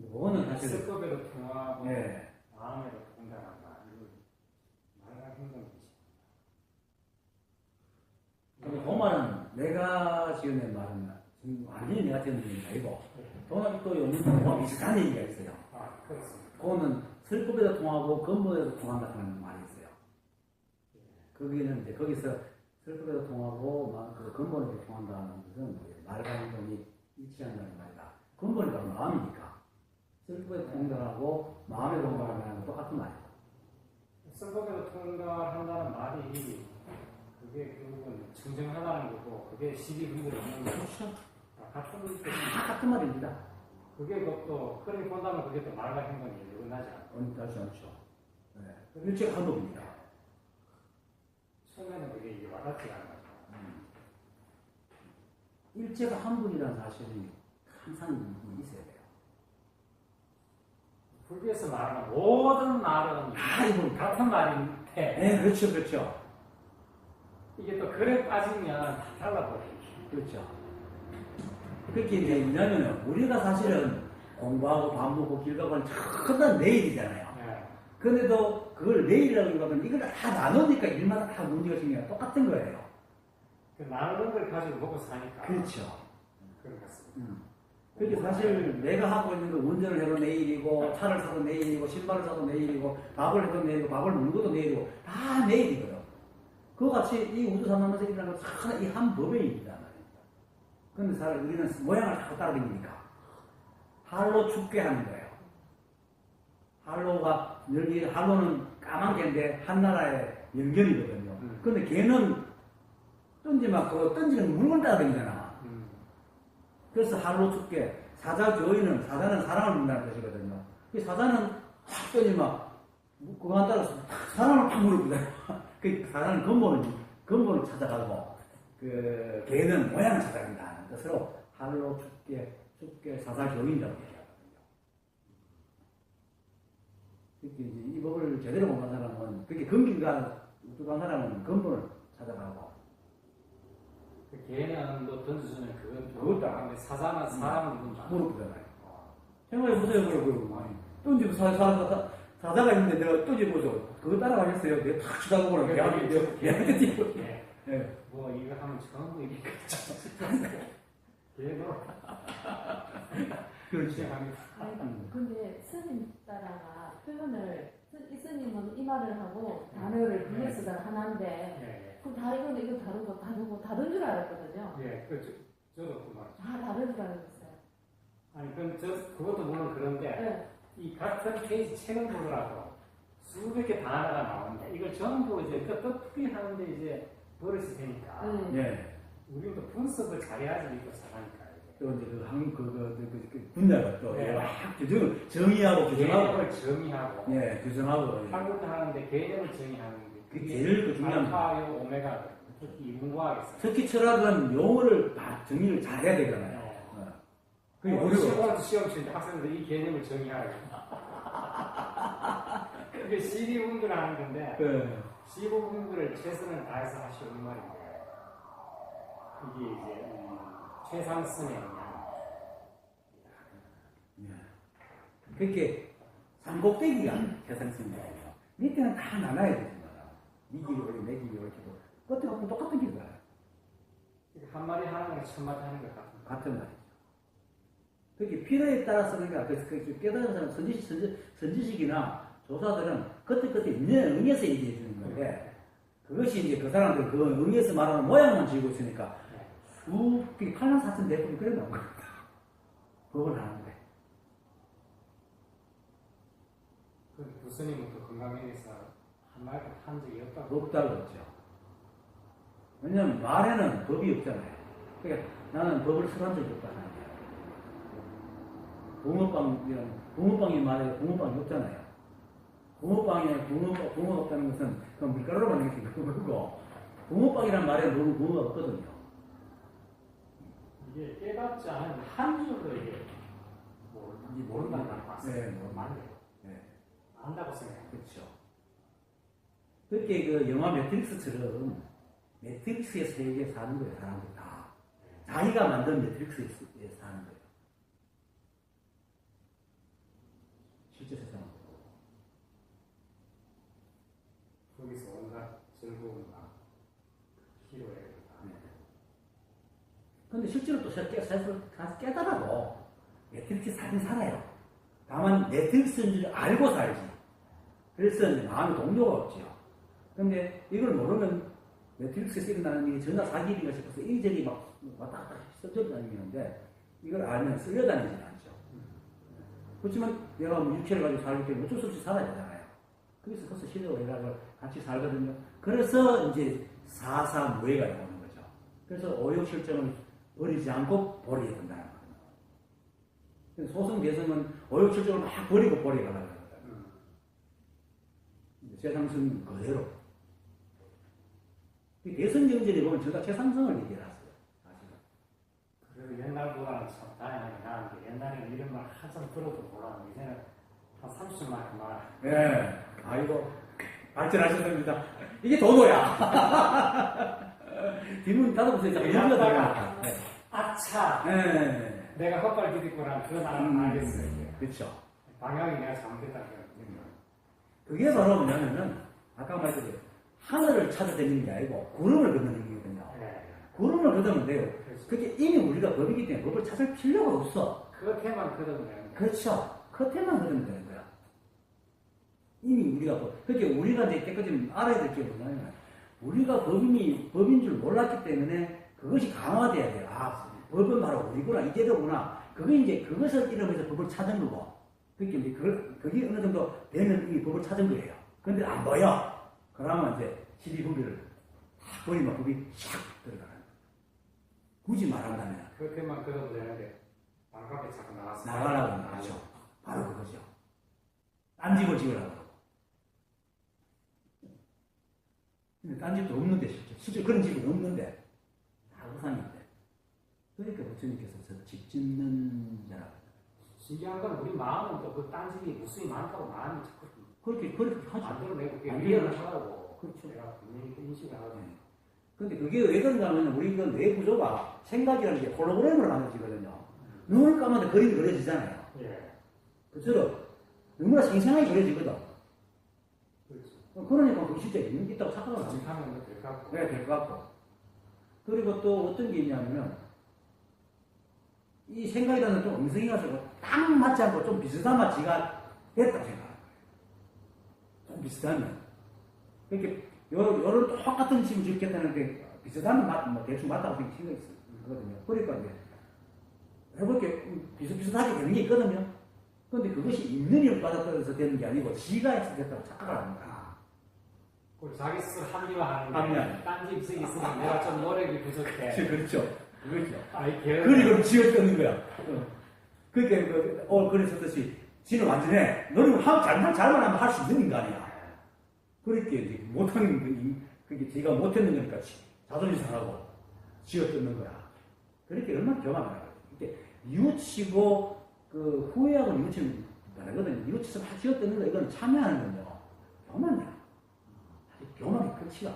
그거는 사실 스급에도 통하고 예. 마음에도 통달한다. 이거 말할 힘든 근데 그 말은 내가 지어낸 말은 지금 완전히 내가 지어낸 얘기가 아니고 동학이 또 연륜과 비슷한 얘기가 있어요. 아, 그렇습니다. 그거는 슬픔에도 통하고 근본에도 통한다는 말이 있어요. 거기는 이제 거기서 슬픔에도 통하고 그 근본에도 통한다는 것은 말과 행동이 일치한다는 말이다. 근본이 바로 마음이니까 슬픔에도 통달하고 마음에 통달하는 건 똑같은 말이에요. 스급에도 통달한다는 말이 그게 결국은 증정하다는 거고 그게 시비분들이 없는 거고 그렇죠. 같은 뜻이 다 같은 말입니다. 그게 또 그렇게 본다면 그게 또 말과 행동이 일어나지 않고 그렇지 않죠. 네. 일체가 한 법입니다. 처음에는 그게 이게 와닿지 않은 거죠. 일체가 한 분이라는 사실이 항상 있어야 돼요. 불교에서 말하는 모든 말은 다 이분 같은 말인데 네, 그렇죠, 그렇죠. 이게 또 글에 빠지면 다 달라버려요. 그렇죠. 그렇게 이제 뭐냐면 우리가 사실은 공부하고 밥 먹고 길 가고 하는 큰 내일이잖아요. 네. 그런데도 그걸 내일이라고 하면 이걸 다 나누니까 일마다 다 문제가 생겨요. 똑같은 거예요. 그 나누는 걸 가지고 먹고 사니까. 그렇죠. 그런 것 같습니다. 그게 사실 내가 하고 있는 거 운전을 해도 내일이고 차를 사도 내일이고 신발을 사도 내일이고 밥을 해도 내일이고 밥을 먹는 것도 내일이고 다 내일이거든. 그와 같이 이 우주 삼만세계라는 건 다 이 한 법의 일이다 말입니다. 그런데 사실 우리는 모양을 다 따라다니니까 할로 죽게 하는 거예요. 할로가 여기 할로는 까만 개인데 한나라의 영견이거든요. 근데 걔는 던지는 물건 따라다니잖아. 그래서 할로 죽게 사자 교인은 사자는 사랑을 준다는 뜻이거든요. 이 사자는 확 던지면 그거 따라서 사랑을 팍 물어보잖아요. 그 사자는 근본을 찾아가고 그 개는 모양을 찾아간다는 뜻으로 할로 죽게 사자 교인이라고 얘기하거든요. 특히 이제 이 법을 제대로 공부한 사람은 그게 근기가 우뚝한 사람은 근본을 찾아가고 그 개는 뭐 던져주면 그것도 근데 사자는 사람을 물어보잖아요. 생각해보세요. 그러고 던지고 사자가 있는데 내가 던지고서 그거 따라가겠어요? 내가 탁 쳐다보고 걔한테 뛰고 뭐 이거 하면 전부 이게 개도 그렇지. 근데 스님 따라가 표현을 이 스님은 이 말을 하고 단어를 빌려쓰다 하나인데 그럼 다른 이거 다르고 다른 줄 알았거든요. 예, 그렇죠. 저도 그 말. 다 다른 줄 알았어요. 아니 그것도 물론 그런데 이 같은 페이지 책을 보더라도 수백 개 단어가 나오는데 이걸 전부 이제 뜻풀이 하는데 이제 버릇이 되니까 우리는 또 분석을 잘해야지 이거 잘하니까. 또 이제 그 분야가 또 정의하고 규정하고 개념을 정의하고 규정하고 학문을 하는데 개념을 정의하는 게 제일 중요한 알파요 오메가 특히 이분과학에서 특히 철학은 용어를 다 정의를 잘해야 되잖아요. 그게 어려워요. 시험 칠 때 학생들 이 개념을 정의하라고. 그게 시비분들 하는 건데 시비분들을 최선을 다해서 하시는 말인데 이게 이제 최상승의 영향. 그렇게 삼곡대기가 최상승이에요. 밑에는 다 나눠야 되는 거야. 네 길이 올리고 내 길이 올리고 끝에 보면 똑같은 길이 가요. 한 마리 하는 거 천 마리 하는 것 같은 말이죠. 그렇게 필요에 따라 쓰는 게 그 깨달은 사람 선지식이나 조사들은 그때 응해서 얘기해 주는 건데 그것이 이제 그 사람들 그 응해서 말하는 모양만 지고 있으니까 쭉 칼날 사천 대법이 그래 나온 겁니다. 법을 하는데. 그 부스님은 또 건강에서 한 말도 한 적이 없다고. 없다고 했죠. 왜냐면 말에는 법이 없잖아요. 그러니까 나는 법을 설한 적이 없다 하는 거예요. 붕어빵이 말에 붕어빵이 없잖아요. 붕어빵에 붕어가 없다는 것은 그냥 밀가루로 만든 게 그거고 붕어빵이란 말에 붕어가 없거든요. 이게 깨닫지 않은 한 줄로 이게 모른다는 걸 봤어요. 안다고 생각해요. 그렇죠. 그렇게 그 영화 매트릭스처럼 매트릭스의 세계에 사는 거예요. 사람들 다. 자기가 만든 매트릭스에 사는 거예요. 실제 세상은. 거기서 온갖 즐거움과 희로애를 근데 실제로 또 깨달아도 매트릭스 살긴 살아요. 다만 매트릭스인 줄 알고 살지. 그래서 이제 마음에 동료가 없죠. 근데 이걸 모르면 매트릭스에서 일어나는 일이 전혀 사기인가 싶어서 이리저리 막 왔다 갔다 써져다니는데 이걸 알면 쓸려다니진 않죠. 그렇지만 내가 뭐 육체를 가지고 살기 때문에 어쩔 수 없이 살아야 되잖아요. 그래서 벌써 시대로 해가지고 같이 살거든요. 그래서 이제 사사무예가 나오는 거죠. 그래서 오욕실정을 버리지 않고 버리게 된다는 거예요. 소승 대성은 오욕실정을 막 버리고 버리게 가는 거예요. 최상승 그대로. 대성경전에 보면 제가 최상승을 얘기해놨어요. 그래도 옛날보다는 참 다양하게 나은 게 옛날에는 이런 말 한참 들어도 몰랐는데 이제는 한 30만 말. 네. 아이고 발전하셨습니다. 이게 도도야. 뒷문 닫아보세요. 이러다가 들어가. 아차. 네. 내가 헛발 디디고랑 그건 알겠어요. 그렇죠. 방향이 내가 잘못했다. 그게 바로 뭐냐면은 아까 말했듯이 하늘을 찾아다니는 게 아니고 구름을 걷는 얘기거든요. 네. 구름을 걷으면 돼요. 그렇죠. 그게 이미 우리가 법이기 때문에 법을 찾을 필요가 없어. 그렇게만 걷으면 되는 거예요. 그렇죠. 겉에만 걷으면 되는 거야. 이미 우리가 그렇게 우리가 이제 때까지 알아야 될 게 뭐냐면 우리가 법인 줄 몰랐기 때문에 그것이 강화돼야 돼요. 아, 법은 바로 우리구나, 이제도구나. 그게 이제 그것을 이름해서 법을 찾은 거고. 그게 이제 그게 어느 정도 되면 이미 법을 찾은 거예요. 근데 안 보여. 그러면 이제 시비구비를 딱 버리면 법이 샥 들어가는 거예요. 굳이 말한다면. 그렇게만 걷어도 되는데 반갑게 자꾸 나갔어요. 나가라고 나가죠. 바로 그거죠. 딴 집을 지으라고. 근데 딴 집도 없는데, 실제 그런 집이 없는데, 다 우상인데. 그러니까 부처님께서 집 짓는 자라고. 신기한 건 우리 마음은 또 그 딴 집이 무수히 많다고 마음이 자꾸 그렇게 하죠. 만들어내고 그게 안 위험을 되는 하라고. 그렇죠. 내가 분명히 인식을 하거든요. 근데 그게 왜 그런가 하면 우리 그 뇌 구조가 생각이라는 게 홀로그램으로 만들어지거든요. 눈을 감아도 그림이 그려지잖아요. 예. 그처럼 너무나 생생하게 그려지거든. 그렇죠. 그러니까 그 실제 있다고 착각을 합니다. 진탕은 될 것 같고. 네, 될 것 같고. 그리고 또 어떤 게 있냐면, 이 생각이라는 좀 음성이 가지고 딱 맞지 않고 좀 비슷한 맛지가 됐다고 생각해요. 좀 비슷하면. 그렇게, 요런 똑같은 집을 짓겠다는데, 비슷하면 뭐 대충 맞다고 생각이 있거든요. 그러니까 이제, 해볼게 비슷비슷하게 되는 게 있거든요. 근데 그것이 있는 힘을 받아들여서 되는 게 아니고, 지가 해서 됐다고 착각을 합니다. 그리고 자기 스스로 합리화하는 합리화. 게 딴집 쓰기 있으면 내가 좀 노력이 부족해. 그렇죠. 그렇죠. 아이 그리고 지어뜯는 거야. 그러니까 그랬었듯이 지는 완전해. 너는 잘만 하면 할 수 있는 인간이야. 그렇게 이제 못하는 그게 제가 못했는 거니까 자존심 상하고 지어뜯는 거야. 그렇게 얼마나 경험을 하거든. 이게 뉘우치고 그 후회하고 뉘우치는 다르거든요. 뉘우쳐서 막 지어뜯는 거 이건 참여하는 건요. 교만이야. 교만의 끝이야.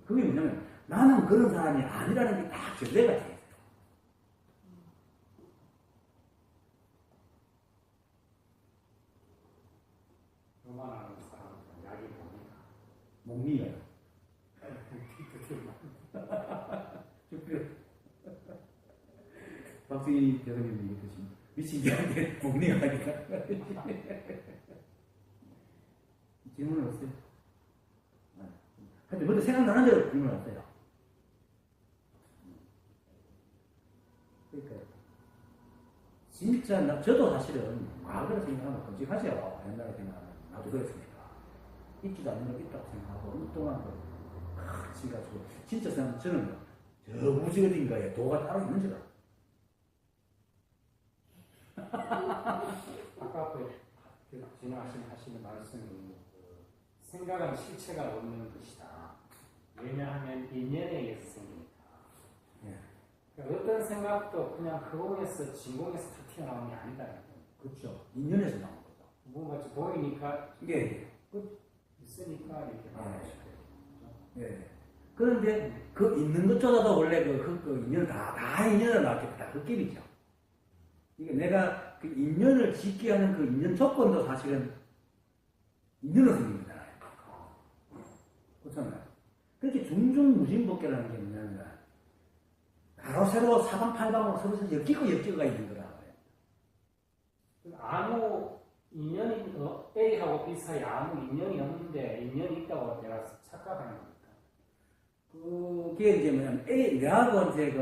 그게 뭐냐면 나는 그런 사람이 아니라는 게 딱 전제가 돼. 교만하는 사람은 약이 뭡니까? 목리가요. 박수희 대통령이 얘기했듯이 미친 개한테 목리가 아니라. 질문은 없어요? 하여튼 먼저 생각나는 대로 질문을 했어요. 그러니까 진짜 저도 사실은 과거를 생각하면 끔찍하죠. 옛날에 생각하면 나도 그랬으니까 있지도 않는 걸 있다고 생각하고 엉뚱한 걸 치가지고 진짜 저는 저 우주 어딘가에 도가 따로 있는 줄 알아요. 아까 진행하시는 말씀이 생각은 실체가 없는 것이다. 왜냐하면 인연에 의해서 생기니까. 예. 그러니까 어떤 생각도 그냥 허공에서 진공에서 다 튀어나오는 게 아니다. 그렇죠. 인연에서 나온 거죠. 뭔가 보이니까 이게 있으니까 이렇게 말하고 싶어요. 예. 그런데 그 있는 것조차도 원래 그 인연 다 인연을 나왔겠다. 다 헛개비죠. 이게 내가 그 인연을 짓게 하는 그 인연 조건도 사실은 인연으로 생긴 거잖아요. 그렇잖아요. 그렇게 중중무진법계라는 게 뭐냐면 가로 세로 사방팔방으로 서로 엮이고 엮이고가 있는 거라고요. 아무 인연이 A하고 B 사이 아무 인연이 없는데 인연이 있다고 내가 착각하는 겁니까? 그게 이제 뭐냐면 내하고 이제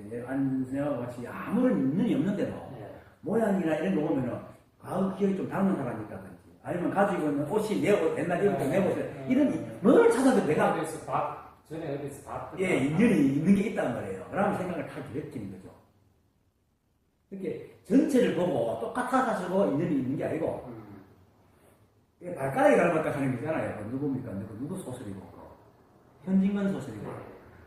이제 안생하고 같이 아무런 인연이 없는데도 네. 모양이나 이런 거 보면은 과거 기억이 좀 닮은 사람이 있다든지 아니면 가지고 있는 옷이 내 옷, 옛날 입었던 내 옷을 이런 뭘 찾아도 내가 전에 어디서 봤던 인연이 있는 게 있단 말이에요. 그러면 생각을 다 뒤엎기는 거죠. 이렇게 전체를 보고 똑같아가지고 인연이 있는 게 아니고 이게 발가락이 닮았다 하는 게 있잖아요. 누굽니까? 누구 소설이고 현직만 소설이고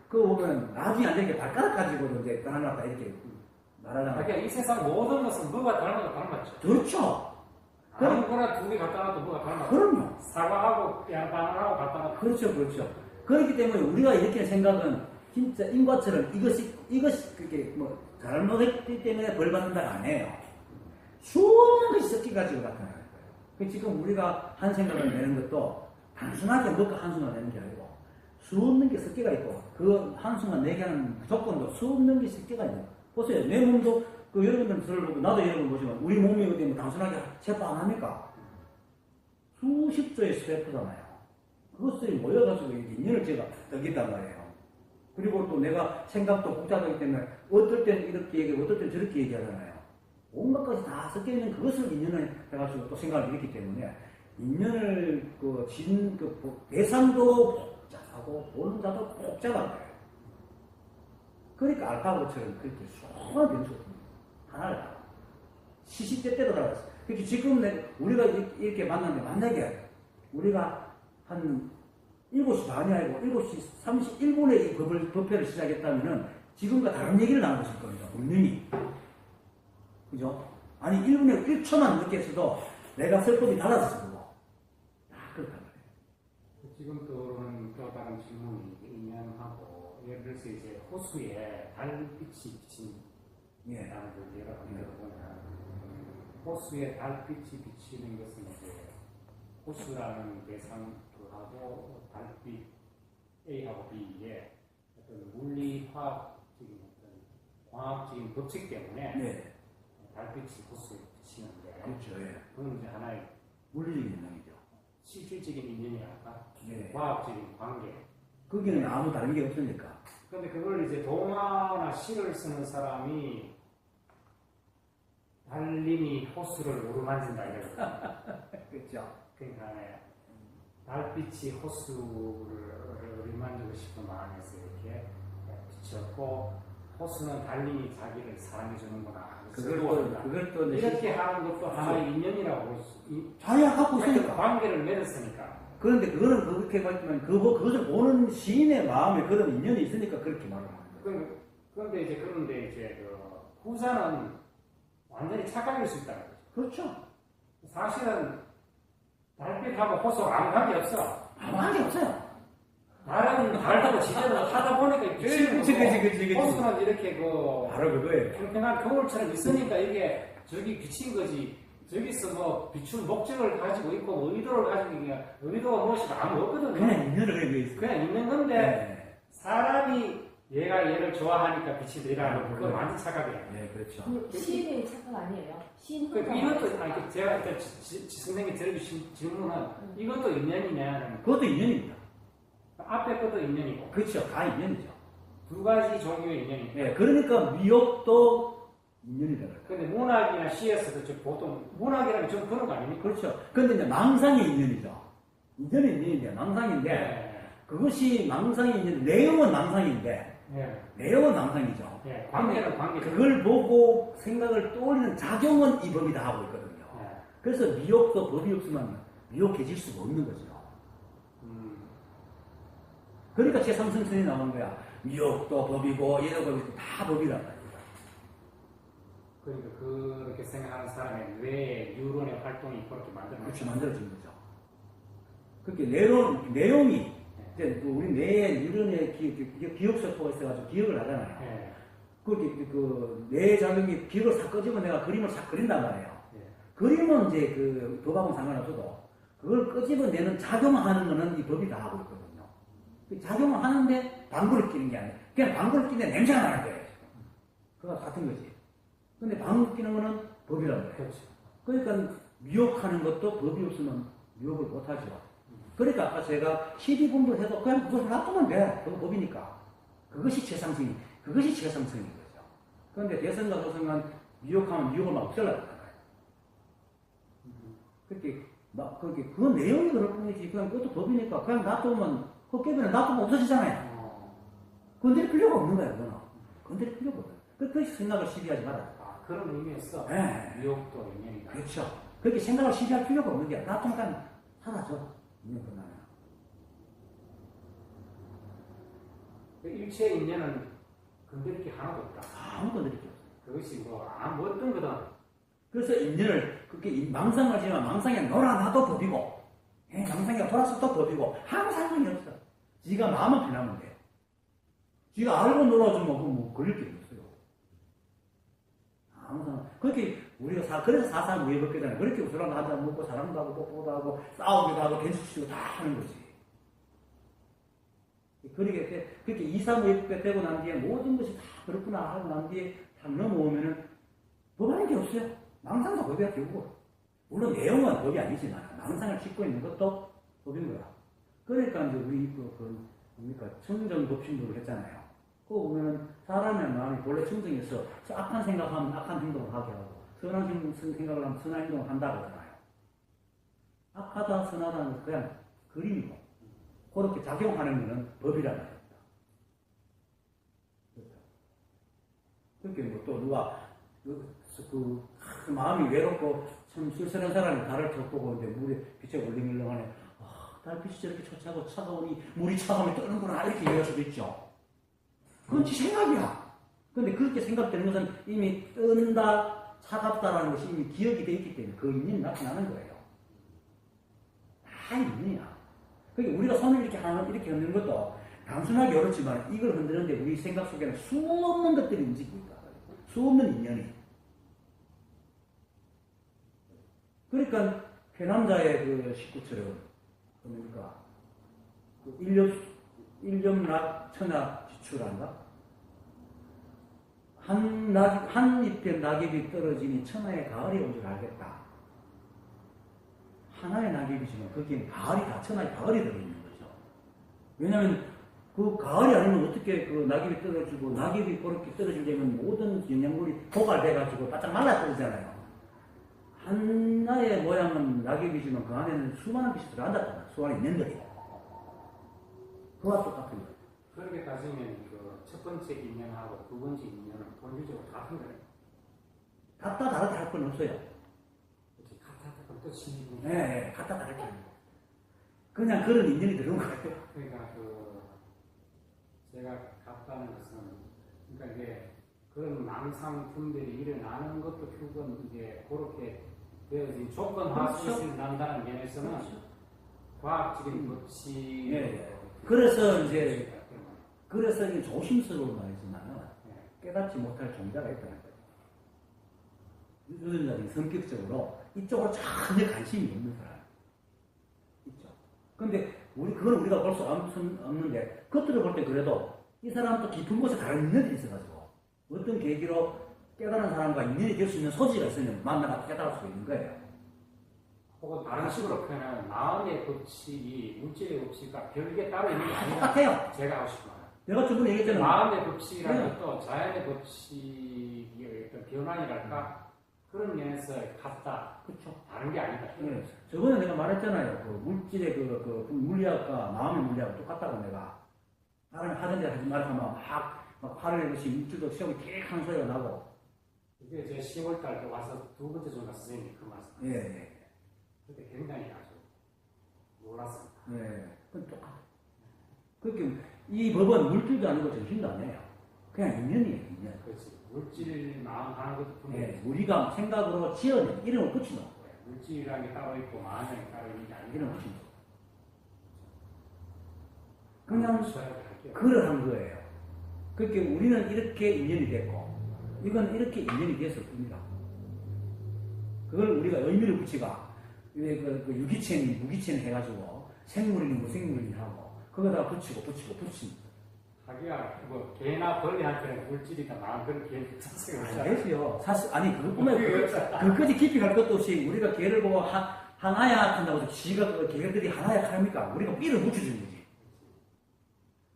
그거 보면 나중에 안 되게 발가락 가지고도 이제 닮았다 이렇게 말하잖아요. 그러니까 이 세상 모든 것은 뭐가 닮아도 닮았죠. 그렇죠. 아무거나 두 개 갖다 놔도 뭐가 닮았죠. 그럼요. 사과하고 양반하고 갖다 놔도 그렇죠. 그렇기 때문에 우리가 이렇게 생각은 진짜 인과처럼 이것이 그게 뭐 잘못했기 때문에 벌 받는다가 아니에요. 수많은 것이 섞여가지고 나타나는 거예요. 지금 우리가 한 생각을 내는 것도 단순하게 먹고 한숨을 내는 게 아니고 수없는 게 섞여가 있고 그 한숨을 내게 하는 조건도 수없는 게 섞여가 있는 거예요. 보세요. 내 몸도 여러분들 저를 보고 나도 여러분 보시면 우리 몸이 어디 뭐 단순하게 세포 안 합니까? 수십 조의 세포잖아요. 그것들이 모여가지고 인연을 제가 떠겠단 말이에요. 그리고 또 내가 생각도 복잡하기 때문에 어떨 땐 이렇게 얘기하고 어떨 땐 저렇게 얘기하잖아요. 온갖 것이 다 섞여있는 그것을 인연을 해가지고 또 생각을 일으키기 때문에 인연을 대상도 복잡하고 보는 자도 복잡한 거예요. 그러니까 알파고처럼 그렇게 수많은 변수가 하나를 다 시시때때로 달았어요. 그렇게 지금 우리가 이렇게 만나게 우리가 한 7시 반이 아니고 7시 31분에 이 법회를 시작했다면은 지금과 다른 얘기를 나누고 있을 겁니다. 분명히. 그죠? 아니 1분에 1초만 늦게 했어도 내가 쓸 법이 달라졌을 거고. 그렇단 말이에요. 지금 떠오르는 또 다른 질문이 인연하고 예를 들어서 이제 호수에 달빛이 비친 라는 걸 예를 들어보면 호수에 달빛이 비치는 것은 이제 호수라는 대상하고 달빛 A하고 B의 어떤 물리 화학적인 어떤 과학적인 법칙 때문에 달빛이 호수에 비치는데 그렇죠. 예. 그건 이제 하나의 물리적인 인연이죠. 실질적인 인연이랄까? 네. 과학적인 관계. 거기는 아무 다른 게 없으니까. 근데 그걸 이제 동화나 시를 쓰는 사람이 달님이 호수를 오르만진다 이거거든요. 그렇죠. 그러니까 달빛이 호수를 오르만지고 싶은 마음에서 이렇게 비쳤고 호수는 달님이 자기를 사랑해주는구나. 그걸 또 이렇게 하는 것도 하나의 인연이라고 볼 수. 자기가 갖고 있으니까. 관계를 맺었으니까. 그런데 그거는 그렇게 봤지만 그것을 보는 시인의 마음에 그런 인연이 있으니까 그렇게 말을 하는 거예요. 그런데 이제 그 후자는 완전히 착각일 수 있다는 거죠. 그렇죠. 사실은 달빛하고 호수 아무 관계 없어. 아무 관계 없어요. 다른 달하고 지대로 하다 보니까 그치. 호수는 이렇게 바로 그거예요. 평평한 거울처럼 있으니까 이게 저기 비친 거지. 저기서 뭐 비출 목적을 가지고 있고 뭐 의도를 가지고 있는 의도가 무엇이고 아무 없거든요. 그냥 인연을 가지고 있어요. 그냥 있는 건데 사람이 얘가 얘를 좋아하니까 빛이 내라는 그건 완전 착각이에요. 네, 그렇죠. 시인의 착각 아니에요? 시인 이것도 제가 일단 선생님이 드려주신 질문은 이것도 인연이냐? 그것도 인연입니다. 앞에 것도 인연이고. 그렇죠. 다 인연이죠. 두 가지 종류의 인연이고. 네, 그러니까 미혹도 인연이다. 근데 문학이나 시에서도 보통 문학이라면 좀 그런 거 아닙니까? 그렇죠. 근데 이제 망상이 인연이죠. 인연은 인연인데 망상인데 네. 그것이 망상이 있는 내용은 망상인데 네. 내용은 망상이죠. 네. 관계는 관계죠. 그걸 보고 생각을 떠올리는 작용은 이 법이 다 하고 있거든요. 네. 그래서 미혹도 법이 없으면 미혹해질 수가 없는 거죠. 그러니까 제3성선이 나오는 거야. 미혹도 법이고 얘도 법이고 다 법이란 말이야. 그러니까 그렇게 생각하는 사람의 뇌 뉴런의 활동이 그렇게 그렇죠. 만들어진 거죠. 그렇게 내용이 이제 우리 뇌에 뉴런의 기억세포가 있어가지고 기억을 하잖아요. 네. 내 작용이 벽을 싹 꺼지면 내가 그림을 싹 그린단 말이에요. 예. 그림은 이제 그 법하고는 상관없어도 그걸 끄집어내는 작용하는 거는 이 법이 다 하고 있거든요. 그 작용을 하는데 방구를 끼는 게 아니에요. 그냥 방구를 끼는데 냄새가 나는 거예요. 그거 같은 거지. 근데 방구 끼는 거는 법이란 거예요. 그렇죠. 그러니까 미혹하는 것도 법이 없으면 미혹을 못 하죠. 그러니까 아까 제가 12분도 해도 그냥 그것을 놔두면 돼. 그거 법이니까. 그것이 최상승이, 그것이 최상승인 거죠. 그런데 대선과 소선간 미혹하면 미혹을 막 없애려고 하잖아요. 그렇게, 그 내용이 그럴 뿐이지. 그냥 그것도 법이니까 그냥 놔두면, 헛개비는 놔두면 없어지잖아요. 건드릴 필요가 없는 거야, 그거는. 건드릴 필요가 없어요. 그렇게 생각을 시비하지 말아요. 아, 그런 의미에서 네. 미혹도 인연이다. 그렇죠. 그렇게 생각을 시비할 필요가 없는 게 놔두면 그냥 사라져. 인연 끝나면. 일체 인연은 건드릴 게 하나도 없다. 아무 건드릴 게 없어요. 그것이 뭐 어떤 거든. 그래서 인연을 그렇게 망상하지만 망상에 놀아놔도 법이고, 망상에 돌아서도 법이고, 아무 상관이 없어. 지가 마음은 편하면 돼. 지가 알고 놀아주면 뭐 걸릴 게 없어요. 아무 상관. 그렇게 우리가 그래서 사상무예법계잖아요. 그렇게 우스랑 한잔 먹고 사랑도 하고 뽀뽀도 하고 싸우기도 하고 댄스치고 다 하는 거지. 그렇게 이사무예법계 되고 난 뒤에 모든 것이 다 그렇구나 하고 난 뒤에 딱 넘어오면은 법하는 게 없어요. 망상도 법이야, 결국. 물론 내용은 법이 아니지만, 망상을 싣고 있는 것도 법인 거야. 그러니까 이제 우리 뭡니까, 청정법신도를 했잖아요. 그거 보면은 사람의 마음이 본래 청정해서 악한 생각하면 악한 행동을 하게 하고, 선한 생각을 하면 선한 행동을 한다고 하잖아요. 악하다, 선하다는 건 그냥 그림이고, 그렇게 작용하는 거는 법이란 말입니다. 그렇게 뭐 또 누가, 마음이 외롭고 참 쓸쓸한 사람이 달을 켜보고 있는데 물에 빛에 울렁울렁하네. 달빛이 저렇게 초차고 차가우니 물이 차가우면 뜨는구나 이렇게 이해할 수도 있죠. 그건 지 생각이야. 근데 그렇게 생각되는 것은 이미 뜬다, 차갑다라는 것이 이미 기억이 되어 있기 때문에 그 인연이 나타나는 거예요. 다 인연이야. 그러니까 우리가 손을 이렇게 흔드는 것도 단순하게 어렵지만 이걸 흔드는데 우리 생각 속에는 수없는 것들이 움직이고 있다. 수없는 인연이. 그러니까 회남자의 그 식구처럼 뭡니까? 일념락 천하 지출한가? 한 잎에 낙엽이 떨어지니 천하의 가을이 온 줄 알겠다. 하나의 낙엽이지만 거기에 가을이 다 천하의 가을이 들어있는 거죠. 왜냐하면 그 가을이 아니면 어떻게 그 낙엽이 떨어지고 낙엽이 그렇게 떨어지려면 모든 영양물이 고갈돼가지고 바짝 말라 떨어지잖아요. 하나의 모양은 낙엽이지만 그 안에는 수많은 빛이 들어간다잖아. 수많은 인연들이. 그와 똑같은 거예요. 그렇게 따지면 그 첫 번째 인연하고 두 번째 인연은 본질적으로 같은 거예요. 같다 다르다 할 건 없어요. 그렇지. 같다 또 신이고. 네, 같다 다르다. 그냥 그런 인연이 들어온 거예요. 그러니까 제가 같다는 것은 그러니까 이게 그런 망상품들이 일어나는 것도 결국은 이제 그렇게 되어진 조건화 속에서 난다는 면에서는 그렇죠. 과학적인 법칙. 네. 그래서 이제 조심스러운 말이지만 깨닫지 못할 종자가 있다는 거예요. 유전자들이 성격적으로 이쪽으로 전혀 관심이 없는 사람 있죠. 근데 그건 우리가 볼 수 없는데 겉으로 볼 때 그래도 이 사람도 깊은 곳에 다른 인연들이 있어가지고 어떤 계기로 깨달은 사람과 인연이 될 수 있는 소지가 있으면 만나서 깨달을 수 있는 거예요. 혹은 다른 식으로 표현하면 마음의 법칙이 물질의 법칙과 별개 따로 있는 게 아니라 똑같아요. 제가 하고 싶은 말. 내가 저번에 얘기했잖아요. 마음의 법칙이라는 것도 자연의 법칙의 어떤 변환이랄까 그런 면에서 같다. 그렇죠. 다른 게 아니다. 네. 저번에 내가 말했잖아요. 그 물질의 그 물리학과 마음의 물리학은 똑같다고 내가. 사람이 하던 데 하지 말고 막 화를 내듯이 물질도 시험이 킥하는 소리가 나고. 그게 제 10월달 와서 두 번째 전가 선생님이 그 말씀. 예. 그때 굉장히 아주 놀랐습니다. 예. 그건 똑같아. 그렇게 이 법은 물질도 아니고 정신도 아니에요. 그냥 인연이에요, 인연. 그렇지. 물질 마음 하는 것도 분명히 예. 우리가 생각으로 지어낸 이름을 붙이는 거예요. 물질이라는 게 따로 있고 마음이 따로 있는 게 아니라 이름을 붙이는 거예요. 그냥 할게요. 글을 한 거예요. 그렇게 우리는 이렇게 인연이 됐고, 이건 이렇게 인연이 됐을 뿐이다. 그걸 우리가 의미를 붙이가, 그 유기체, 무기체 해가지고, 생물이니 무생물이니 하고, 그거다가 붙이고. 하기야, 뭐, 개나 벌레한테는 물질이다, 마음 그런 개 자체가 없잖아. 알겠어요. 사실, 아니, 그것뿐만 그까지 깊이 갈 것도 없이, 우리가 개를 보고 하나야 한다고 해서 지가 그 개들이 하나야 합니까? 우리가 삐를 붙여주는 거지.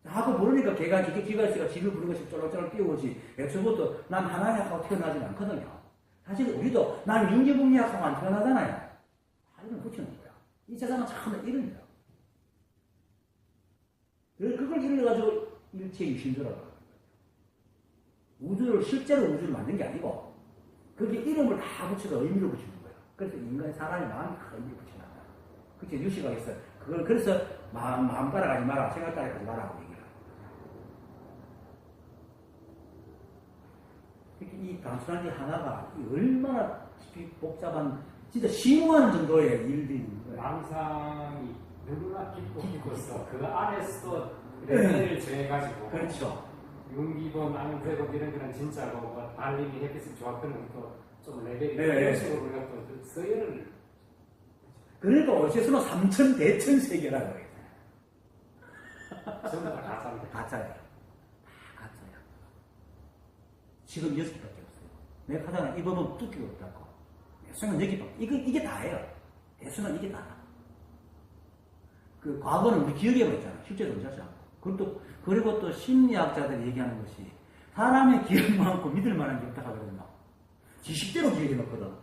하도 모르니까 걔가 기가 있으니까 지를 부른 것이 쫄락쫄락 뛰어오지. 애초부터 난 하나야 하고 태어나진 않거든요. 사실 우리도 난 윤기분리하고 안 태어나잖아요. 다 이런 붙이는 거야. 이 세상은 참 이릅니다. 그걸 이래가지고 일체 유심조라고 하는 거예요. 우주를, 실제로 우주를 만든 게 아니고, 그게 이름을 다 붙여서 의미를 붙이는 거예요. 그래서 인간의 사람의 마음이 그 의미를 붙여놨다. 그렇게 유시가 있어요. 그걸 그래서 마음 따라가지 마라, 생각 따라가지 마라고 얘기해요. 이 단순한 이 하나가 얼마나 복잡한, 진짜 심오한 정도의 일들이 있는 거예요. 망상이 누구나 깊고 그 안에서도 레벨을 정해가지고. 그렇죠. 윤기본, 안되고 이런 그런 진짜고, 뭐, 달림이 햇빛을 좋았던 것도 좀 레벨이 네. 이런 식으로 우리가 또 서열을. 그러니까 어째서는 삼천 대천 세계라고 해요. 전부 다 가짜인데. 가짜예요. 다 가짜야. 지금 6개밖에 없어요. 내가 하잖아. 이 법은 뚜기가 없다고. 대수는 여기밖에. 이게 다예요. 대수는 이게 다야. 그 과거는 우리 기억해버렸잖아. 실제로 그렇지 않고. 그리고 또 심리학자들이 얘기하는 것이 사람의 기억 많고 믿을 만한 게 없다 하거든요. 지식대로 기억해놓거든.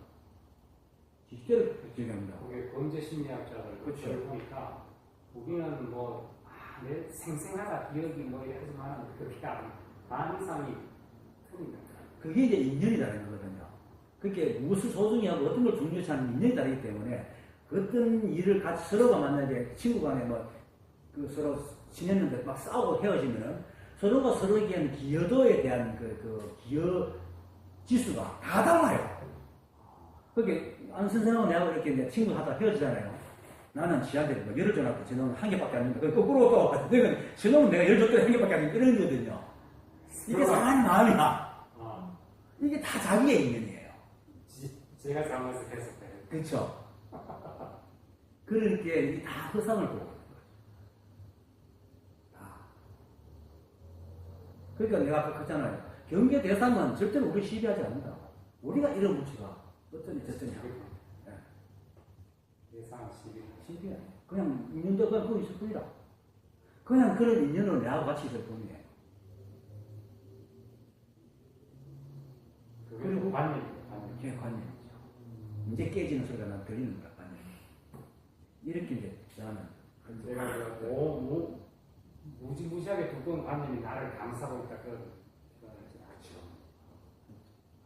지식대로 기억합니다. 그게 범죄 심리학자들 그렇죠. 보니까 우리는 뭐, 내 생생하다 기억이 뭐 이러지만 그렇게 반 이상이 틀립니다. 그게 이제 인연이 다른 거거든요. 그게 무엇을 소중히 하고 어떤 걸 중요시 하는 인연이 다르기 때문에 어떤 일을 같이 서로가 만나게 친구 간에 그 서로 지냈는데 막 싸우고 헤어지면은 서로가 서로에게는 기여도에 대한 그 기여 지수가 다 달라요. 그게 안 선생하고 내가 이렇게 이제 친구 하다 헤어지잖아요. 나는 지한테 뭐 열을 줘놨고 저놈은 한 개밖에 안 된다. 거꾸로 또 내가 저놈은 내가 열 줬더니 한 개밖에 안 된다. 이런 거거든요. 이게 사람의 마음이야. 이게 다 자기의 인연이에요. 제가 잘못해서 그래요. 그렇죠. 그러니까 이게 다 허상을 보고 있는 거죠. 다. 그러니까 내가 아까 그랬잖아요. 경계 대상은 절대로 우리 시비하지 않는다. 우리가 이런 무치가 어쩌니 저쩌니 하고. 예상 시비 아니에요. 그냥 인연도 그냥 그거 있을 뿐이라. 그냥 그런 인연으로 내하고 같이 있을 뿐이에요. 그리고 관념. 그게 관념이죠. 이제 깨지는 소리가 난 들리는 거야, 관념. 이렇게 이제 저는 내가 무지무지하게 두꺼운 관념이 나를 감싸고 있다. 그렇죠.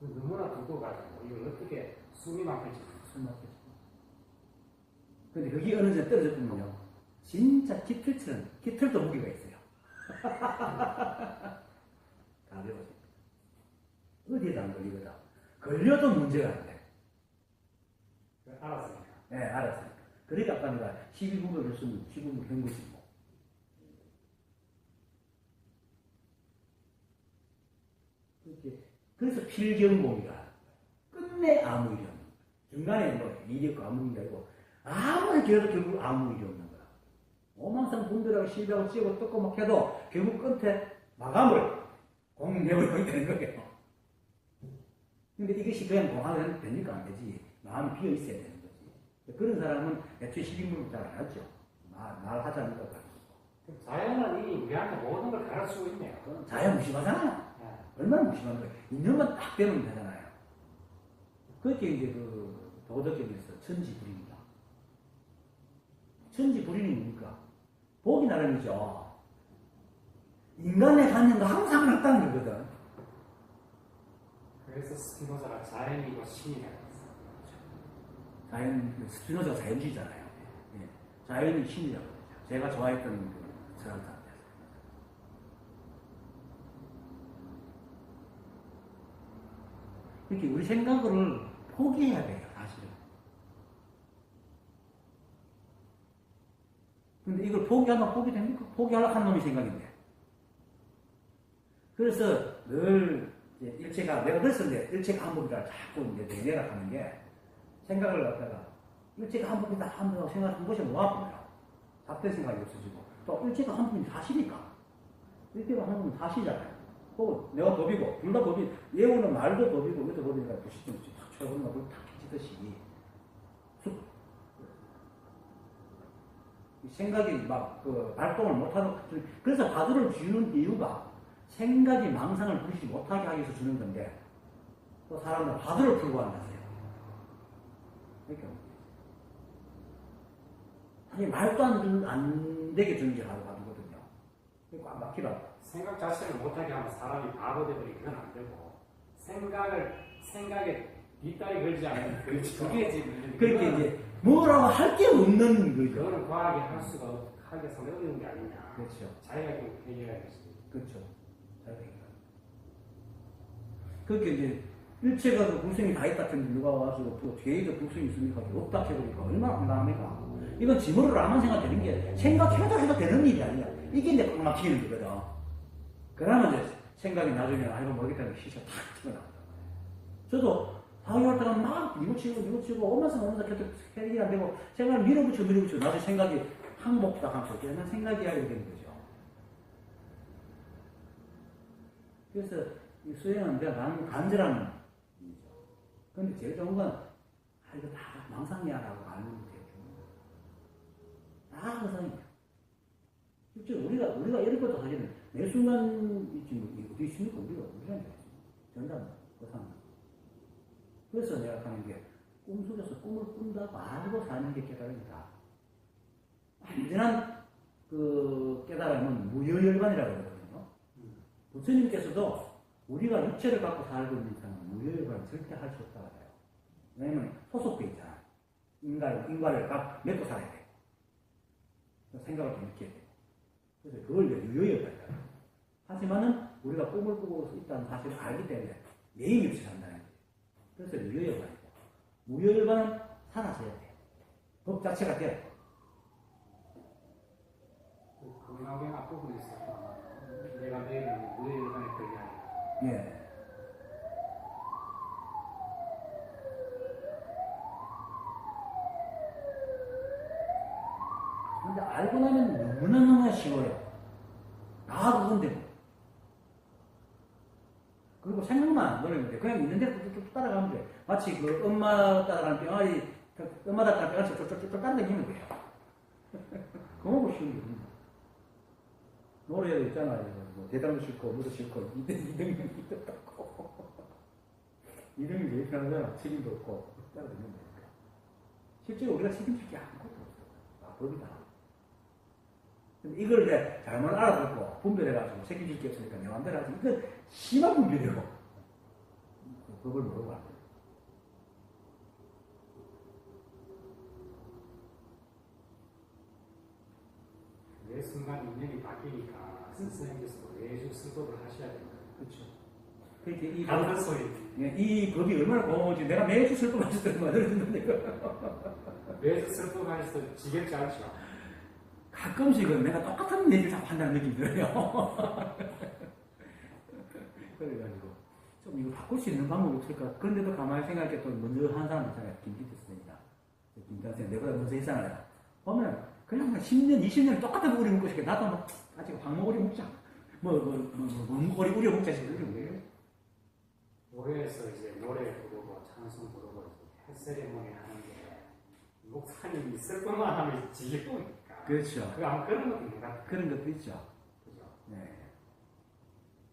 너무나 두꺼워가지고 이걸 어떻게 숨이 막힐지. 근데 그게 어느 정도 떨어졌군요. 진짜 깃털도 무게가 있어요. 다 배웠어요. 어디에도 안 걸리거든. 걸려도 문제가 안 돼. 알았으니까. 네, 알았어요. 그러니까 아까 내가 12분을 했으면 12분 된 것이 뭐. 그래서 필경봉이라 끝내 아무 일이 없는 거야. 중간에 뭐 일이 없고 아무 일이 아니고 아무리 길어도 결국 아무 일이 없는 거야. 오만상 분별하고 실비하고 찌고 뜯고 막 해도 결국 끝에 마감을 공내버리게 되는 거예요. 근데 이것이 그냥 공항을 되니까 안 되지. 마음이 비어 있어야 되는 거지. 그런 사람은 애초에 12분을 잘 안 하죠. 말하자는 것 같고. 자연은 이미 우리한테 모든 걸 가르치고 있네요. 자연 무심하잖아요. 얼마나 무심한 거예요. 인연만 딱 되면 되잖아요. 그렇게 이제 그 도덕적에서 천지불인이다. 천지불인이 뭡니까? 보기 나름이죠. 인간의 관념도 항상 같다는 거거든. 그래서 스피노자가 자연이고 신이라고 했어요. 스피노자가 자연주의잖아요. 예. 자연이 신이라고 그러죠. 제가 좋아했던 그 사람들. 이렇게 우리 생각을 포기해야 돼요, 사실은. 근데 이걸 포기하면 포기됩니까? 포기하려고 하는 놈이 생각인데. 그래서 늘 이제 일체가, 내가 그래서 이제 일체가 한복이다 자꾸 이제 내려가는 게 생각을 갖다가 일체가 한복이다 한번 생각한 것이 모아보면 잡대 생각이 없어지고 또 일체가 한복이 사실이니까 일체가 한복은 사실이잖아요. 또 내가 법이고 둘 다 법이 예우는 말도 법이고 우리도 법이니까 부시점 탁 쳐보면 그걸 탁 해치듯이 생각이 막 그 발동을 못하는 그래서 바둑을 주는 이유가 생각이 망상을 부리지 못하게 하기 위해서 주는 건데 또 사람들은 바둑을 풀고 한다세요. 그러니까 사실 말도 안 되게 주는 게 바로 바둑거든요. 그러니까 안 막히라고. 생각 자체를 못하게 하면 사람이 바보 되버리면 그건 안 되고 생각에 뒷다리 걸지 않으면 그게 지금 그렇게 이제 뭐라고 할 게 없는 거죠. 그거는 과하게 할 수가 하기가 상당히 어려운 게 아니냐. 그렇죠. 자기가 해결해야겠지. 그렇죠. 그렇게 이제 일체가 그 불성이 다 있다 했는데 누가 와서 또 뒤에도 불성이 있으니까 없다 해버리니까 얼마나 황당합니까? 이건 지머리로 안만 생각되는 게 생각해도 되는 일이 아니야. 이게 이제 꽉 막히는 거거든. 그러면 이제 생각이 나중에 알고 모르겠다는 시시가 탁 튀어나온다. 저도 사회할 때는 막 밀어치고 오면서 계속 해결이 안 되고 생각을 밀어붙여 나중에 생각이 항복다 하면서 그냥 생각이 하게 되는 거죠. 그래서 이 수행은 내가 간절한 일이죠. 그런데 제일 좋은 건 이거 다 망상이야 라고 알는 게 제일 좋은 거예요. 다 망상이야. 실제로 우리가 이런 것도 사실은 매 순간 있지 어디 있습니까? 우리가 전담 그상. 그래서 내가 하는 게 꿈속에서 꿈을 꾼다고 알고 사는 게 깨달음이다. 완전한 그 깨달음은 무효열반이라고 그러거든요. 부처님께서도 우리가 육체를 갖고 살고 있는 이상은 무효열반을 절대 할 수 없다고 해요. 왜냐면 소속돼 있잖아. 인과를 맺고 살아야 돼. 생각을 좀 느껴야 돼. 그래서 그걸 유효열반이다. 하지만은 우리가 꿈을 꾸고 있다는 사실을 알기 때문에 매일 없이 산다는 거예요. 그래서 유효열반이고 무효열반은 사라져야 돼. 법 자체가 돼. 건강경 앞부분에 있어요. 내가 매일 무효열반에 걸려야 예. 근데 알고 나면 너무나 쉬워요. 다 그건데. 그리고 생각만 안 돌리는데 그냥 있는 대로 쭉 따라가면 돼. 마치 그 엄마 따라가는 병아리, 엄마 따라가는 병아리 쭉 따라다니면 돼요. 그거고 쉬운 게 없는 노래도 있잖아요. 뭐 대단도 싫고 무도 싫고 이등이 없고 이등이 제일 편하잖아. 책임도 없고 따라다니면 되니까. 실제로 우리가 책임질 게 아무것도 없어. 법이다. 근데 이걸 이제 잘못 알아듣고 분별해가지고 책임질 게 없으니까 내 맘대로 하지. 이건 심한 분별이고 법을 모르고 하는 거예요. 매 순간 인연이 바뀌니까 선생님께서도 매주 수업을 하셔야 됩니다. 그렇죠. 그렇게 이 다른 소리. 이 법이 얼마나 고마운지 내가 매주 슬퍼가지고 듣는 말을 듣는데 매주 슬프가 해서 지겹지 않죠? 가끔씩은 내가 똑같은 얘기를 자꾸 한다는 느낌이 들어요. 그래가지고 좀 이거 바꿀 수 있는 방법이 없을까? 그런데도 가만히 생각해 또 먼저 한 사람 있잖아요. 김기태 선생님이나 김기태 선생님 내보다 먼저 했잖아요. 보면 그냥 10년, 20년 똑같은 오리 먹고 싶게 나도 뭐 아직 황목오리 먹자. 오리 우려 먹자 싶어요. 노래에서 이제 노래 부르고 찬송 부르고 헬세레모니 하는 게 목사님이 있을 것만 하면 지겹으니까. 그렇죠. 아마 그런 것도 있는 것 같아요. 그런 것도 있죠. 그죠? 네.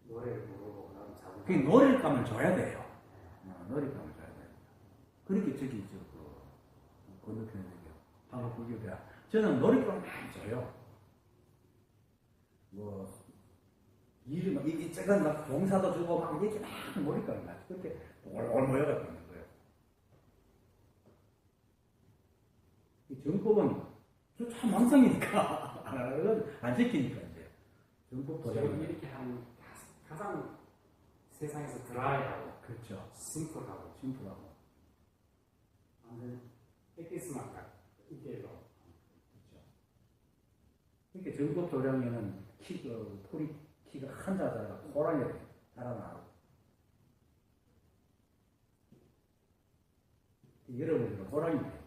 노래를 부르고 나도 자고. 그 노래감을 줘야 돼요. 노래감을 줘야 돼요. 그렇게 저기 건너편에 방금 불교대야. 저는 노래감을 많이 줘요. 이게 제가 막 봉사도 주고 막 이렇게 막 노래감을 많이 그렇게 올올 모여가지고 있는 거예요. 이 정법은 참 망상이니까 안 지키니까 이제 정법 도장 지금 이렇게 하는 가장 세상에서 드라이하고 그렇죠. 심플하고 심플하고 완전 엑기스만 딱 이대로. 그렇죠. 그러니까 정법 도량에는 키가 한 자자가 호랑이가 자라나고. 여러분들은 호랑이입니다.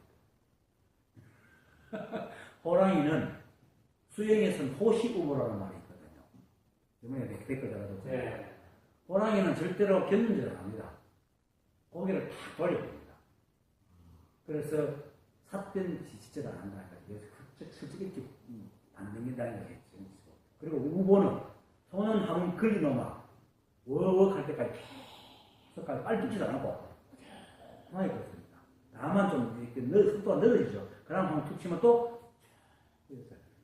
호랑이는 수영에서는 호시우무라는 말이 있거든요. 이번에 댓글 달아줬죠. 네. 호랑이는 절대로 견눈질을 안 합니다. 고개를 탁 돌려봅니다. 그래서 삿된 지지를 안 한다. 슬쩍 이렇게 안 넘긴다는 거겠죠. 그리고 우보는 손은 한번 걸리노마 워워크 할 때까지 계속 빨리 뜯지도 않고 편하게 걷습니다. 다만 좀 이렇게 속도가 늘어지죠. 그럼 한번 툭 치면 또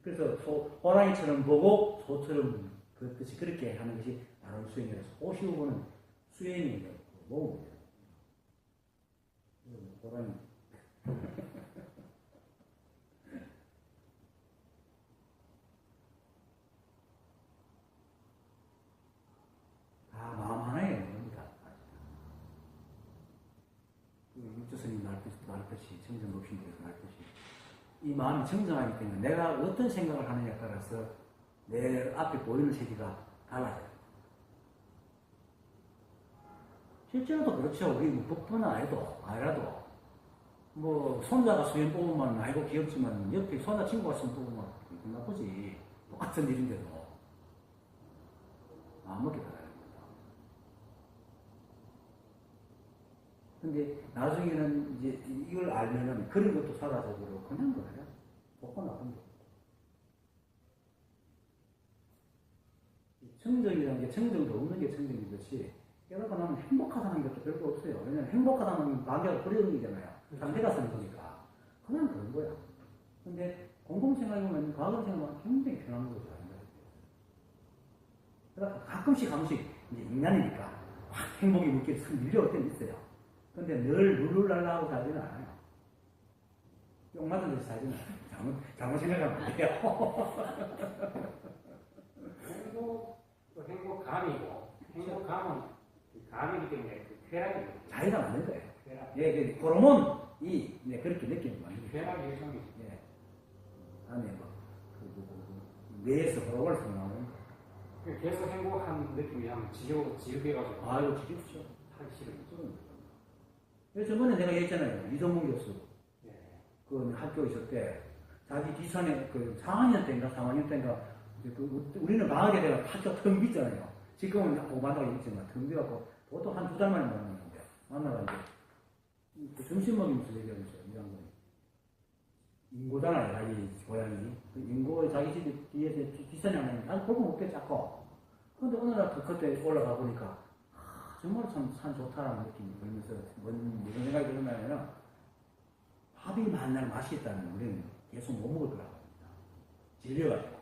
그래서 호랑이처럼 보고 소처럼 걷듯이 그렇게 하는 것이 바로 수행이라서 호시우보는 수행이에요. 모험이에요. 호랑이 다 마음 하나에 있는 겁니다. 육조선이 말했듯이 청정rop신들에서 말했듯이 이 마음이 청정하기 때문에 내가 어떤 생각을 하느냐에 따라서 내 앞에 보이는 세계가 달라져요. 실제로도 그렇죠. 우리 뭐 법부는 아니라도 뭐 손자가 수행 뽑으면 아이고 귀엽지만 옆에 손자 친구가 수행 뽑으면 기분 나쁘지. 똑같은 일인데도 안 먹게 달라요. 근데 나중에는 이제 이걸 알면은 그런 것도 사라져버리고 그냥 거예요. 좋고 나쁜 거. 청정이라는 게 청정도 없는 게 청정이듯이 깨닫고 나면 행복하다는 것도 별거 없어요. 왜냐면 행복하다는 관계가 불행이잖아요. 상대가 쓰는 거니까. 그냥 그런 거야. 근데 공공생활이면 과거 생활은 굉장히 편한 거죠. 그러니까 가끔씩 이제 인간이니까 확 행복이 느껴 밀려올 때는 있어요. 근데 늘 룰루랄라 하고 살지는 않아요. 뿅 맞은 듯이 살지는 않아요. 잘못 생각하면 안 돼요. 행복감이고, 행복감은 감이기 때문에 쾌락이 자기가 만든 거예요. 쾌락. 예, 호르몬이 그렇게 느끼는 거예요. 쾌락이 요성이. 예. 안에 뇌에서 호르몬을 생성하는 계속 행복한 느낌이 하면 지옥해가지고. 아이고, 지겹죠. 하기 싫은. 그래서 저번에 내가 얘기했잖아요. 이동문 교수. 예. 그 학교 있을 때, 자기 뒷산에 4학년 때인가 3학년 때인가, 우리는 방학에 내가 학교 텅 비잖아요. 지금은 오반다고 있지만, 텅 비갖고, 보통 한 2달 만에 만나는데, 만나가 이제, 점심 먹이면서 얘기하면서, 이 양반이. 인고잖아요, 자기 고향이. 인고 자기 집 뒤에 뒷산에 하면, 난 그거 못게 작고. 근데 어느 날 그때 올라가 보니까, 정말 참 산 좋다라는 느낌이 들면서 무슨 생각이 들었냐면 밥이 만날 맛이 있다면 우리는 계속 못 먹을 거라고 합니다. 질려가지고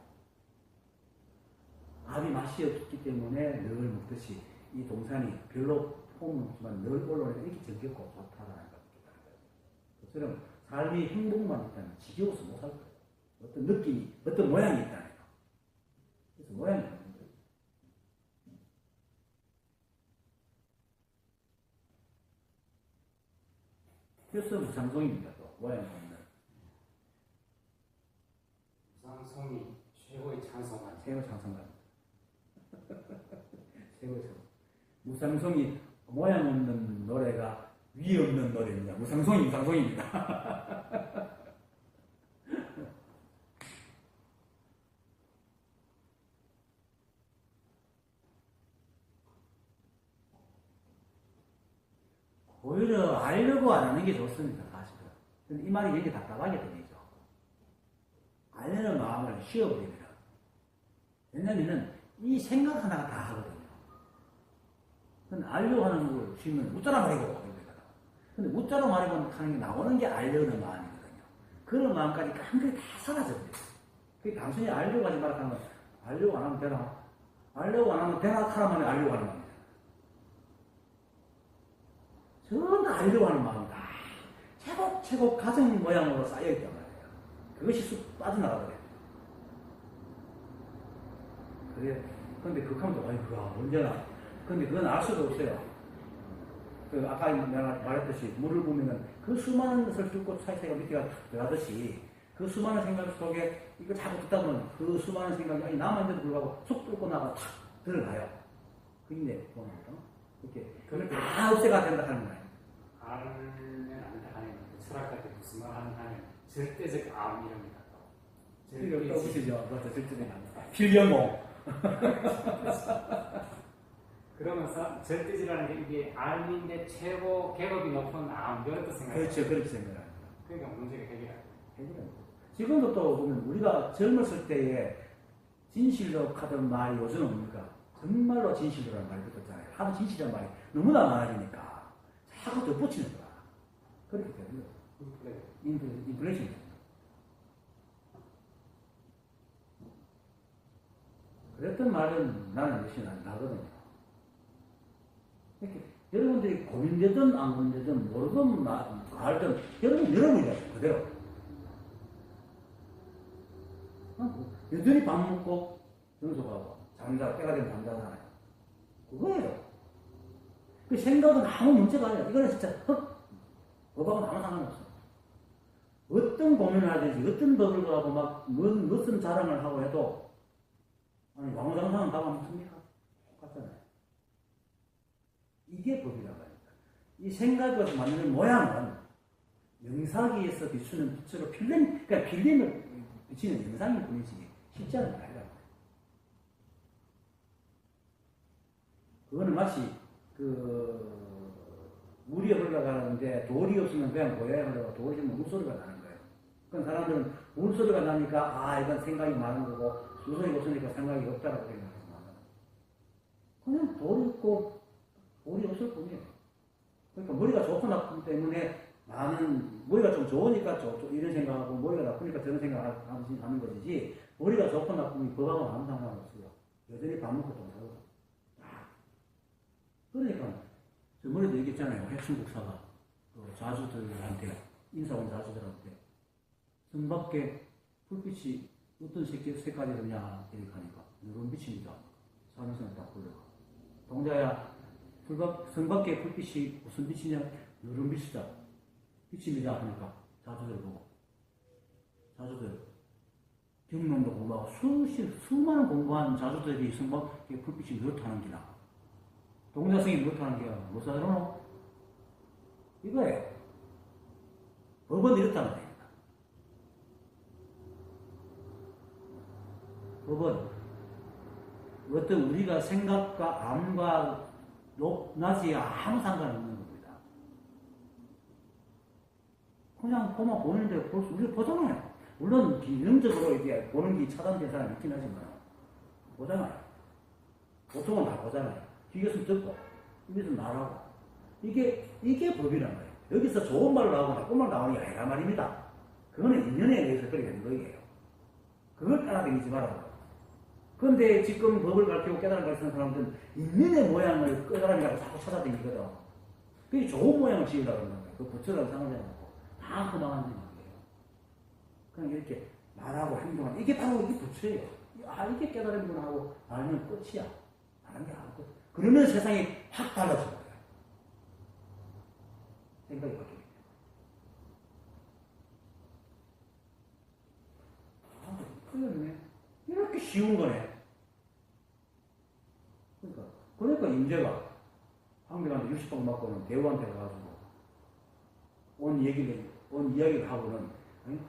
밥이 맛이 없기 때문에 늘 먹듯이 이 동산이 별로 폼은 없지만 늘 올라오니까 이렇게 정겹고 좋다라는 걸 느꼈다는 거예요. 그처럼 삶이 행복만 있다면 지겨워서 못 살 거예요. 어떤 느낌이 어떤 모양이 있다는 거예요. 그래서 모양이 없는 거예요. 그래서 무상성입니다. 또 모양이 없는 무상성이 최고의 찬송가. 최고 찬송가. 최고의 찬송. 무상성이 모양 없는 노래가 위 없는 노래입니다. 무상성이 무상성입니다. 오히려 알려고 안 하는 게 좋습니다, 사실은. 근데 이 말이 굉장히 답답하게 들리죠. 알려는 마음을 쉬어버리면. 왜냐면은 이 생각 하나가 다 하거든요. 근데 알려고 하는 걸 쉬면 웃자라 말이고. 근데 웃자라 말이고 하는 게 나오는 게 알려는 마음이거든요. 그런 마음까지 한결 다 사라져버려요. 그게 단순히 알려고 하지 말라고 하는 건 알려고 안 하면 되나? 알려고 안 하면 되나? 하라면 알려고 하는 겁니다. 전부 다 알려고 하는 마음이다. 차곡차곡 가정 모양으로 쌓여있단 말이에요. 그것이 쑥 빠져나가거든요. 그래, 근데 극하면 또, 아이고야, 언제나. 근데 그건 알 수도 없어요. 그, 아까 내가 말했듯이, 물을 보면은 그 수많은 것을 뚫고 사이사이가 밑에가 들어가듯이 그 수많은 생각 속에 이거 자꾸 듣다 보면 그 수많은 생각이 아니, 남았는데도 불구하고 쑥 뚫고 나가 탁 들어가요. 근데 보면 이렇게 다 없애가 된다 하는 거예요. 알면 안다 하는 철학가 때 무슨 말 하면 절대적 암이랍니다. 이거 떠보시죠. 맞아, 절대적 암. 필경공. 그러면서 절대지라는 게 이게 암인데 최고 계급이 높은 암 이렇게 생각해요. 그렇죠, 그렇게 생각합니다. 그러니까 문제가 해결합니다. 지금도 또 보면 우리가 젊었을 때에 진실로 하던 말이 요즘은 뭡니까? 정말로 진실로라는 말이 붙었잖아요. 하도 진실이라는 말이 너무나 많아지니까 자꾸 덧붙이는 거야. 그렇게 되는 거예요. 인플레이션. 그랬던 말은 나는 역시 나거든요. 이렇게 여러분들이 고민되든 안 고민되든 모르든 알든 여러분이잖아요. 그대로. 여전히 밥 먹고 연속하고 때가 되면 잠자잖아요. 그거예요. 그 생각은 아무 문제가 아니야. 이거는 진짜 법하고는 아무 상관없어. 어떤 고민을 하든지 어떤 법을 가고 막 무슨 자랑을 하고 해도 아니 왕장상은 밥 안 먹습니까? 똑같잖아요. 이게 법이라고 하니까. 이 생각을 만드는 모양은 영상기에서 비추는 빛으로 그러니까 필름을 비치는 영상일 뿐이지 실제 않은 게 아니라고. 그거는 마치 물이 흘러가는데 돌이 없으면 그냥 고야에 흘러가 돌이 있으면 물소리가 나는 거예요. 그런 사람들은 물소리가 나니까 이건 생각이 많은 거고 물소리가 없으니까 생각이 없다라고 생각하지만 그냥 돌이 있고 돌이 없을 뿐이에요. 그러니까 머리가 좋고 나쁘기 때문에 나는 머리가 좀 좋으니까 이런 생각하고 머리가 나쁘니까 저런 생각하는 것이지 머리가 좋고 나쁘면 법하고 아무 상관없어요. 여전히 밥 먹고 돈 사고. 그러니까 저 머리도 얘기했잖아요. 핵심 국사가 자주들한테 인사원 자주들한테 성 밖에 불빛이 어떤 색깔이냐 이렇게 하니까 누런 빛입니다. 사명성을 딱 불러가. 동자야 성 밖에 불빛이 무슨 빛이냐? 누런 빛이다. 빛입니다 하니까 자주들 보고 자주들 경론도 공부하고 수많은 공부한 자주들이 성 밖에 불빛이 누렇다는 기나 동자성이 누렇다는 기가 못 사들어노? 이거예요. 법은 이렇다는 겁니다. 법은 어떤 우리가 생각과 암과 낮이 아무 상관없는 겁니다. 그냥 보는데 우리가 보잖아요. 물론 기능적으로 이게 보는 게 차단된 사람이 있긴 하지만 보잖아요. 보통은 다 보잖아요. 뒤에서 듣고 입에서 말하고 이게 법이란 거예요. 여기서 좋은 말을 하고 나쁜 말 나오는 게 아니란 말입니다. 그거는 인연에 의해서 그렇게 되는 거예요. 그걸 따라다니지 말라고. 그런데 지금 법을 가르치고 깨달음 가르치는 사람들은 인연의 모양을 깨달음이라고 자꾸 찾아다니거든. 그게 좋은 모양을 지으려고 하는 거예요. 그 부처라는 상을 해놓고 다 허망한 거예요. 그냥 이렇게 말하고 행동하고 이게 바로 이게 부처예요. 이게 깨달음이구나 하고 알면 끝이야. 다른 게 아무것도. 그러면 세상이 확 달라질 거예요. 생각이 바뀝니다. 그러네. 이렇게 쉬운 거네. 그러니까 임재가 황백한테 60방 맞고는 대우한테 가가지고 온 이야기를 하고는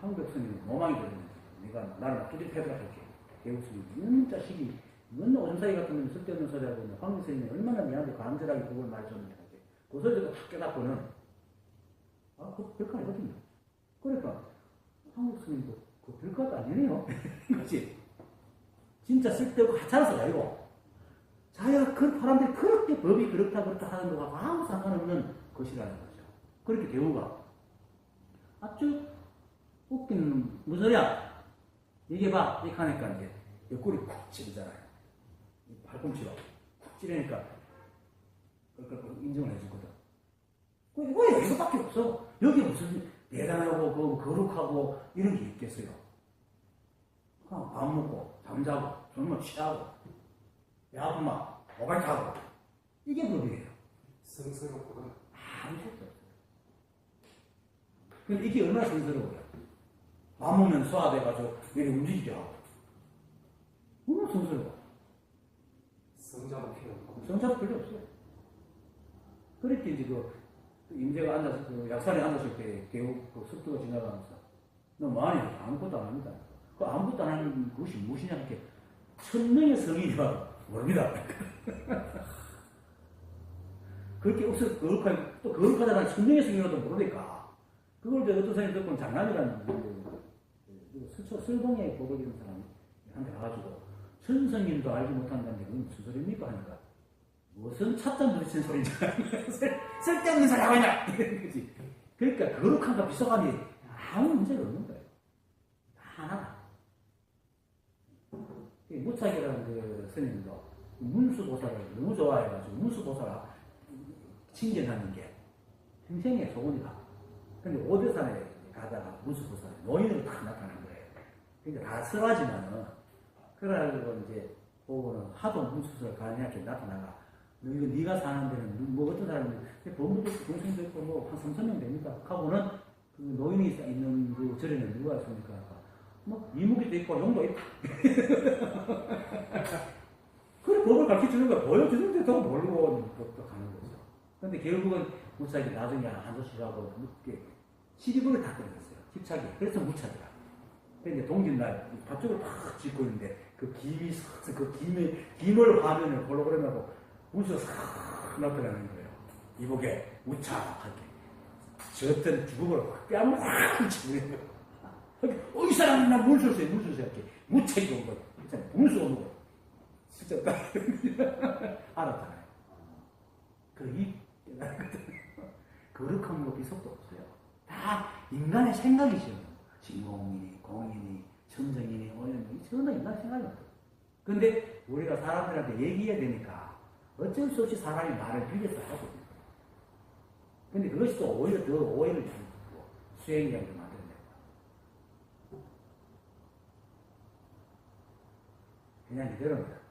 황백 스님이 모망이 되는 내가 나를 두둑해서 할게. 대우 스님이 이런 자식이 이건 오줌사기 같은 놈이 쓸데없는 소리 하고 있는 황백 스님이 얼마나 미안한데 간절하게 그걸 말해줬는지 그 소리를 탁 깨닫고는 그거 별거 아니거든요. 그러니까 황백 스님도 그 별것도 아니네요. 그렇지? 진짜 쓸데없고 하찮은 소리 아니고 자기가 그 사람들이 그렇게 법이 그렇다 하는 거가 아무 상관없는 것이라는 거죠. 그렇게 대우가 아주 웃긴 무슨 소리야? 얘기해봐. 이렇게 하니까 이제 옆구리 쿡 찌르잖아요. 팔꿈치로 쿡 찌르니까 인정을 해주거든. 왜 이거밖에 없어? 여기 무슨 대단하고 거룩하고 이런 게 있겠어요? 밥 먹고 잠자고 정말 취하고 야구만 오발타고 이게 법이에요. 성스럽고 아무것도 없어요. 근데 이게 얼마나 성스러워요. 밥 먹으면 소화돼가지고 여기 움직이게 하고 얼마나 성스러워. 성자도 필요 없고. 성자도 필요 없어요. 그렇게 이제 임재가 앉아서, 약산에 앉았을 때, 개국 습도가 지나가면서, 너 뭐하냐? 아무것도 안 합니다. 그 아무것도 안 하는 것이 무엇이냐? 이렇게, 1000명의 성인이 와도 모릅니다. 그렇게 없어, 거룩하다는 1000명의 성인이라도 모르니까, 그걸 이제 어떤 사람이 듣고는 장난이라는, 설동에 보고있는 사람한테 가가지고, 천성인도 알지 못한다는데, 그건 무슨 소리입니까? 하니까, 무슨 찻잔 부딪힌 소리인지 쓸데없는 소리 하고 있냐 이런 거지. 그러니까 거룩함과 비속함이 아무 문제가 없는 거예요. 하나. 무착이라는 그 스님도 문수보살을 너무 좋아해가지고 문수보살아 칭견하는 게 평생의 소원이다. 근데 오대산에 가다가 문수보살이 노인으로 딱 나타난 거예요. 그러니까 다 설하지만은 그래가지고 이제 보고는 하도 문수보살 가능하게 나타나가. 이거 네가 사는 데는 뭐 어떤 사람이 본부도 있고 동생도 있고 뭐 한 3,000명 됩니다. 하고는 그 노인이 있는 그 절에는 누가 있습니까? 뭐 이무기도 있고 용도 있고. 그래 법을 가르쳐주는 거야. 보여주는데 더 모르고 또 가는 거죠. 근데 결국은 무착이 나중에 한소식하고 시집을 다 끊었어요. 집착이. 그래서 무착이라. 근데 동짓날 밭쪽을 팍 짓고 있는데 그 김이 그 김을 화면을 홀로그램하고 문수가 싹 나타나는 거예요. 이복에 우착하게. 저 어떤 주걱으로 뺨을 확 치고 있는 거예요. 이 사람은 나 문수세 이렇게 무책이 온 거예요. 문수 오는 거예요. 진짜 딱 알았잖아요. 이 거룩함으로 비속도 없어요. 다 인간의 생각이죠. 신공이니 공이니 천정이니 오연이 전부 인간 생각이 없어요. 근데 우리가 사람들한테 얘기해야 되니까 어쩔 수 없이 사람이 말을 빌려서 하고 있는 거예요. 근데 그것이 또 오히려 더 오해를 주고 수행이라고 만드는 거예요. 그냥 이대로입니다.